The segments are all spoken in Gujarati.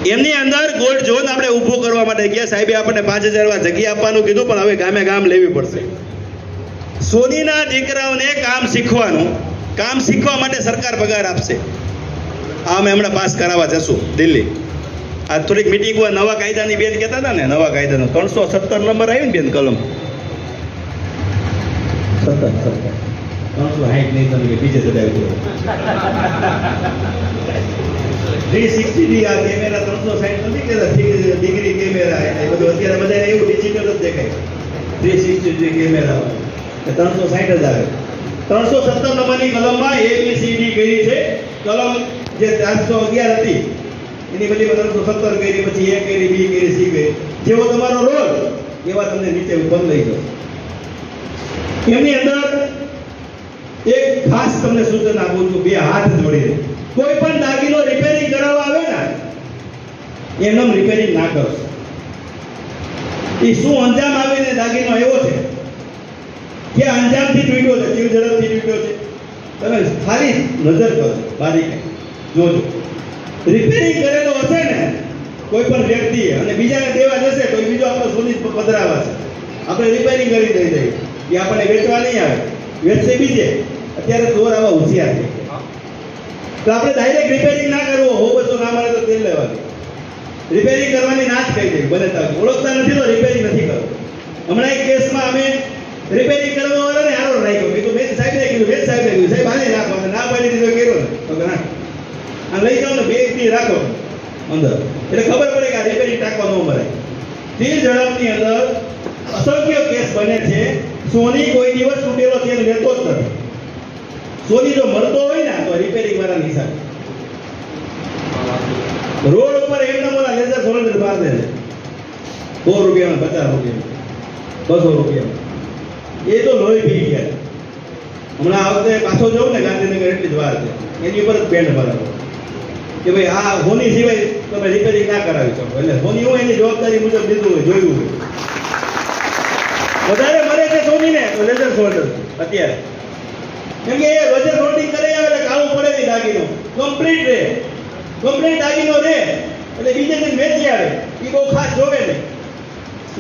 એમની અંદર ગોલ્ડ ઝોન આપણે ઊભો કરવા માટે ગયા. સાહેબે આપણને 5000 જગ્યા આપવાનું કીધું, પણ હવે ગામે ગામ લેવી પડશે. સોનીના દીકરાઓને કામ શીખવા માટે સરકાર પગાર આપશે. આ અમે હમણાં પાસ કરાવવા જશું દિલ્હી. આ થોડીક મિટિંગ હોય, નવા કાયદાની બેન કહેતા હતા ને, નવા કાયદાનો 370 નંબર આવ્યું ને બેન, કલમ 360 નહીં, તમે બીજે ચડાવ્યું 360 આ કેમેરા 360 નથી કહેતા, ડિગ્રી કેમેરા એ બધું અત્યારે બધા એવું ડિજિટલ જ દેખાય. 360 કેમેરા 360 જ આવે. 370 નંબરની કલમમાં ABCD કરી છે. કલમ જે 411 હતી એની બધી 370 કરી, પછી A કરી, B કરી, C કરી. જેવો તમારો રોલ એવા તમને નીચે ઉપર લઈ ગયો. એમની અંદર એક ખાસ તમને સૂચન આપું છું, બે હાથ જોડીને કોઈ પણ દાગીનો રિપેરિંગ કરાવવા આવે ને એમને રિપેરિંગ ના કરો. એ શું અંજામ આવીને દાગીનો આવ્યો છે, કે અંજામથી તૂટ્યો છે, જીવ ઝડપથી તૂટ્યો છે, તમે ખાલી નજર કરો, બારીક જોજો. રિપેરિંગ કરેલો હશે ને કોઈ પણ વ્યક્તિ અને બીજાને દેવા જશે તો બીજો આપણો સોની પધરાવા છે, આપણે રિપેરિંગ કરી દઈ દઈએ, એ આપણને વેચવા નહીં આવે, વેચશે બીજે. અત્યારે ચોર આવા હોશિયાર છે, તો આપણે ડાયરેક્ટ રિપેરિંગ ના કરવો. હો બસો ના મળે તો તેલ લેવાની, રિપેરિંગ કરવાની ના જ કહી દે. બને ત્યાં ઓળખતા નથી તો રિપેરિંગ નથી કરવું. હમણાં એક કેસમાં અમે રિપેરિંગ કરવા વાળાને હારો રાખ્યો, કીધું મેં સાહેબને કીધું, મેં સાહેબને કીધું સાહેબ આને રાખો, ના પાડી દીધો કર્યો ને તો ના આ લઈ જાઓ ને, બે દી રાખો અંદર, એટલે ખબર પડે કે આ રિપેરિંગ ટાંકવા ન મળે. તે ઝડપની અંદર અસંખ્ય કેસ બને છે. સોની કોઈ દિવસ તૂટેલો તેલ લેતો જ નથી. સોની જો મળતો હોય ને તો રિપેરિંગ વાળા હિસાબ રોડ ઉપર એમના મોલા લેઝર સોલ્ડર માર દે છે 100 રૂપિયામાં, 50 રૂપિયામાં, 200 રૂપિયામાં. એ તો લોહી પી ગયા. હમણાં આ વખતે પાછો જવું ને ગાંધીનગર, એટલી જ વાર છે, એની ઉપર જ પેન્ટ ભરાવો કે ભાઈ આ હોની સિવાય તમે રિપેરિંગ ના કરાવી શકો. એટલે હોની હોય એની જવાબદારી મુજબ લીધું હોય, જોયું હોય. વધારે મરે છે સોનીને તો લેઝર સોલ્ડર અત્યારે, કેમ કે એ વજન રોટિંગ કરે આવે એટલે કાળું પડે નહીં દાગીનો, કમ્પ્લીટ રહે. કમ્પ્લીટ દાગીનો રહે એટલે બીજે દિન વેચી આવે. એ બહુ ખાસ જોવે નહીં,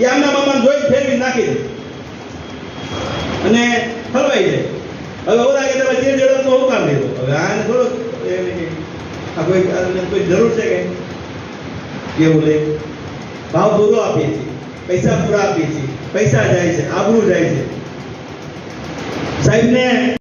એ આમના મામાને જોઈ ફેરવી નાખી દે અને હલવાઈ જાય. હવે ઓલા કે તમે જે ઝડપનો હું કામ લીધો, હવે આને થોડું આ કોઈ જરૂર છે કે કેવું લે, ભાવ પૂરો આપીએ છીએ, પૈસા પૂરા આપીએ છીએ, પૈસા જાય છે, આબરૂ જાય છે. સાહેબને